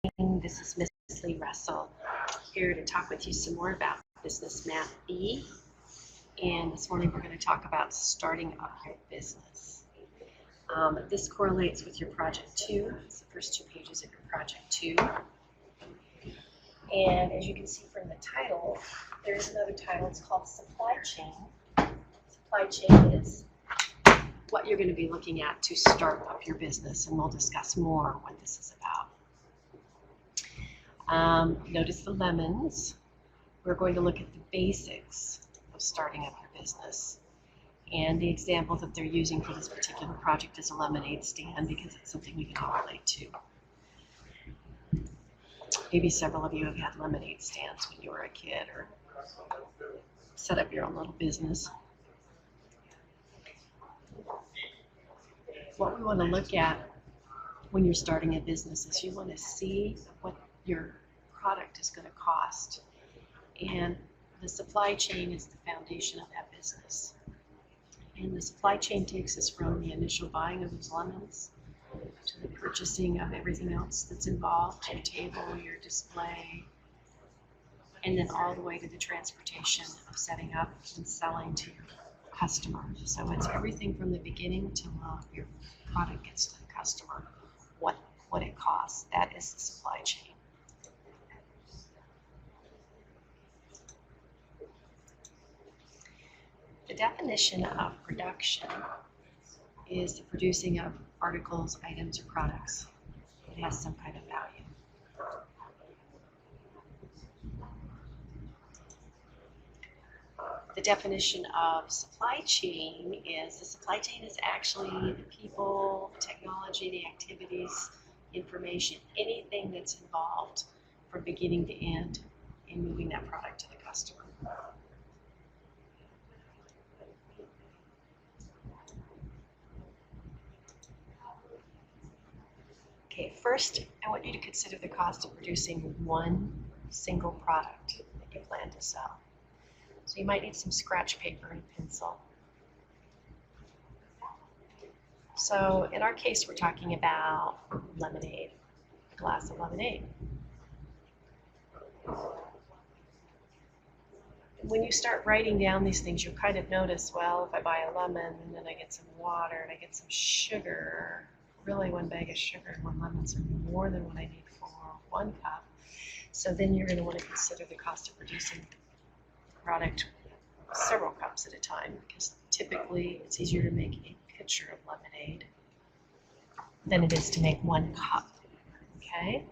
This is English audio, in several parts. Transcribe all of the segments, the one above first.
This is Miss Lee Russell here to talk with you some more about Business Math B. And this morning we're going to talk about starting up your business. This correlates with your Project 2. It's the first 2 pages of your Project 2. And as you can see from the title, there's another title. It's called Supply Chain. Supply chain is what you're going to be looking at to start up your business, and we'll discuss more what this is about. Notice the lemons. We're going to look at the basics of starting up your business. And the example that they're using for this particular project is a lemonade stand because it's something we can all relate to. Maybe several of you have had lemonade stands when you were a kid or set up your own little business. What we want to look at when you're starting a business is you want to see what your product is going to cost. And the supply chain is the foundation of that business. And the supply chain takes us from the initial buying of those lemons to the purchasing of everything else that's involved, your table, your display, and then all the way to the transportation of setting up and selling to your customers. So it's everything from the beginning till your product gets to the customer, what it costs. That is the supply chain. The definition of production is the producing of articles, items, or products. It has some kind of value. The definition of supply chain is the supply chain is actually the people, the technology, the activities, information, anything that's involved from beginning to end in moving that product to the customer. Okay, first, I want you to consider the cost of producing one single product that you plan to sell. So you might need some scratch paper and pencil. So in our case, we're talking about lemonade, a glass of lemonade. When you start writing down these things, you'll kind of notice, well, if I buy a lemon and then I get some water and I get some sugar, really 1 bag of sugar and 1 lemons are more than what I need for 1 cup. So then you're going to want to consider the cost of producing the product several cups at a time, because typically it's easier to make a pitcher of lemonade than it is to make 1 cup. Okay?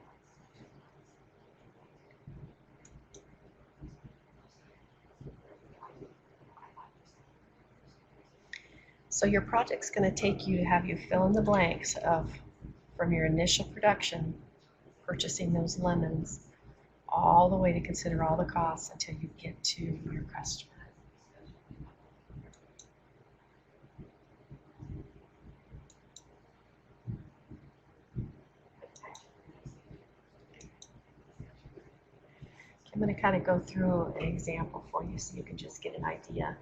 So your project's going to take you to have you fill in the blanks of from your initial production, purchasing those lemons, all the way to consider all the costs until you get to your customer. I'm going to kind of go through an example for you so you can just get an idea.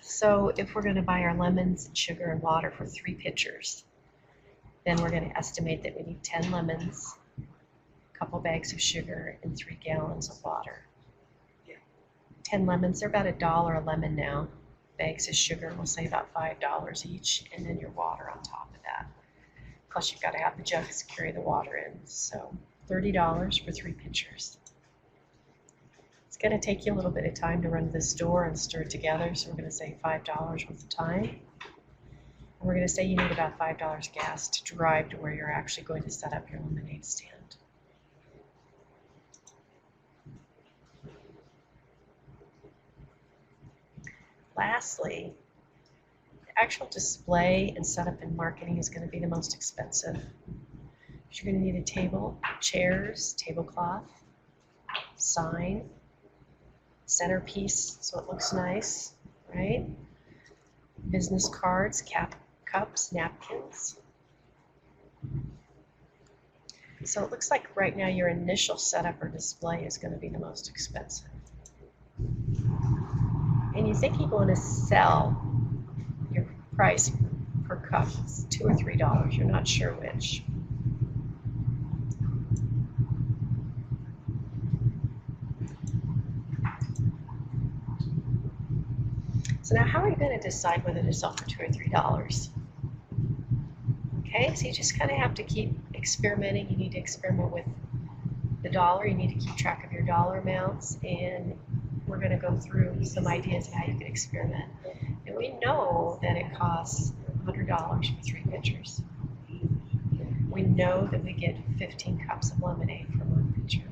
So if we're going to buy our lemons and sugar and water for 3 pitchers, then we're going to estimate that we need 10 lemons, a couple bags of sugar, and 3 gallons of water. 10 lemons, they're about $1 a lemon now. Bags of sugar, we'll say about $5 each, and then your water on top of that. Plus you've got to have the jugs to carry the water in. So $30 for 3 pitchers. It's going to take you a little bit of time to run to the store and stir it together, so we're going to say $5 worth of time. And we're going to say you need about $5 gas to drive to where you're actually going to set up your lemonade stand. Lastly, the actual display and setup and marketing is going to be the most expensive. You're going to need a table, chairs, tablecloth, sign, centerpiece so it looks nice, right? Business cards, cups, napkins. So it looks like right now your initial setup or display is going to be the most expensive. And you think you want to sell your price per cup. It's $2 or $3. You're not sure which. So now how are you going to decide whether to sell for $2 or $3? Okay, so you just kind of have to keep experimenting. You need to experiment with the dollar. You need to keep track of your dollar amounts, and we're going to go through some ideas of how you can experiment. And we know that it costs $100 for 3 pitchers. We know that we get 15 cups of lemonade for 1 pitcher.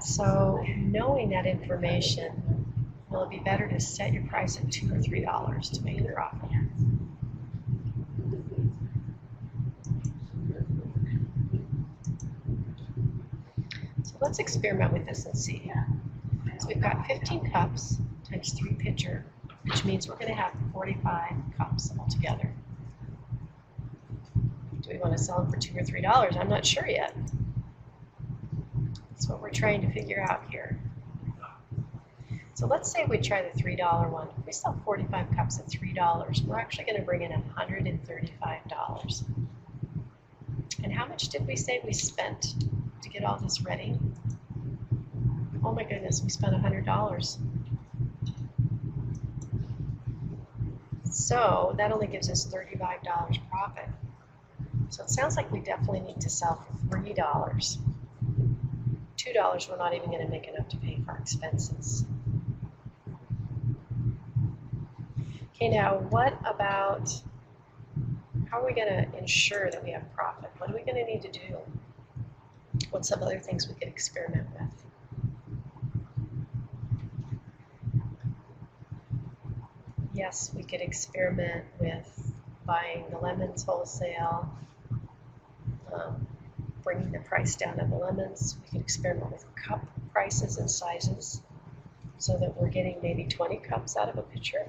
So knowing that information, will it be better to set your price at $2 or $3 to make a profit? So let's experiment with this and see. So we've got 15 cups times 3 pitcher, which means we're going to have 45 cups altogether. Do we want to sell them for $2 or $3? I'm not sure yet. That's what we're trying to figure out here. So let's say we try the $3 one. If we sell 45 cups at $3, we're actually going to bring in $135. And how much did we say we spent to get all this ready? Oh my goodness, we spent $100. So that only gives us $35 profit. So it sounds like we definitely need to sell for $3. $2 we're not even going to make enough to pay for our expenses. Okay, now what about, how are we going to ensure that we have profit? What are we going to need to do? What's some other things we could experiment with? Yes, we could experiment with buying the lemons wholesale, bringing the price down of the lemons. We could experiment with cup prices and sizes so that we're getting maybe 20 cups out of a pitcher.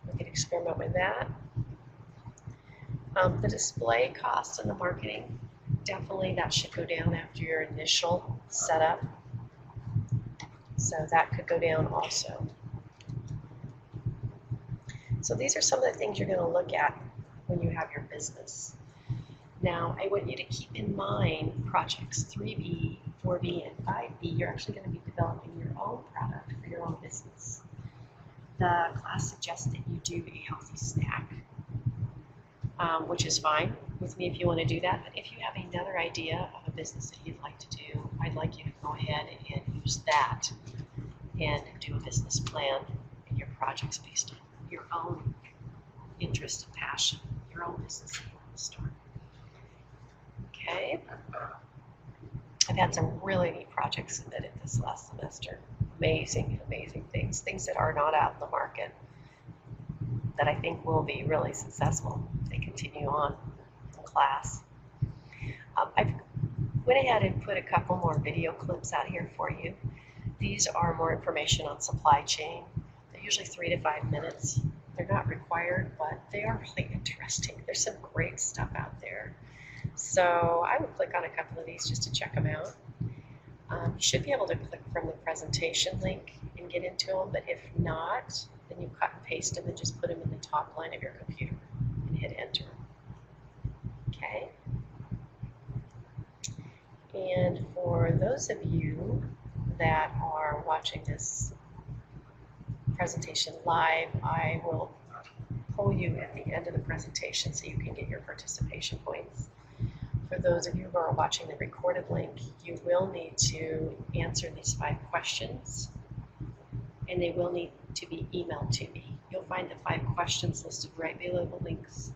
We could experiment with that. The display costs and the marketing, definitely that should go down after your initial setup. So that could go down also. So these are some of the things you're going to look at when you have your business. Now, I want you to keep in mind projects 3B, 4B, and 5B. You're actually going to be developing your own product for your own business. The class suggests that you do a healthy snack, which is fine with me if you want to do that. But if you have another idea of a business that you'd like to do, I'd like you to go ahead and use that and do a business plan and your projects based on your own interest and passion, your own business that you want to start. Okay. I've had some really neat projects submitted this last semester. Amazing, amazing things. Things that are not out in the market that I think will be really successful if they continue on in class. I went ahead and put a couple more video clips out here for you. These are more information on supply chain. They're usually 3 to 5 minutes. They're not required, but they are really interesting. There's some great stuff out there. So I would click on a couple of these just to check them out. You should be able to click from the presentation link and get into them, but if not, then you cut and paste them and just put them in the top line of your computer and hit enter. Okay? And for those of you that are watching this presentation live, I will poll you at the end of the presentation so you can get your participation points. For those of you who are watching the recorded link, you will need to answer these 5 questions, and they will need to be emailed to me. You'll find the 5 questions listed right below the links,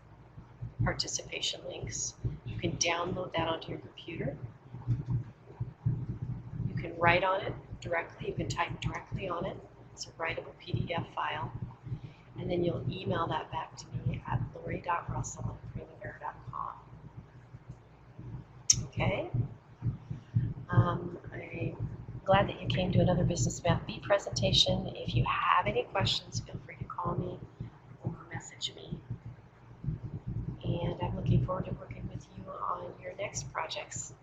participation links. You can download that onto your computer. You can write on it directly. You can type directly on it. It's a writable PDF file. And then you'll email that back to me at lori.russell@primavera.com. Okay? I'm glad that you came to another Business Math B presentation. If you have any questions, feel free to call me or message me. And I'm looking forward to working with you on your next projects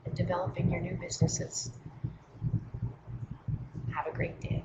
and developing your new businesses. Have a great day.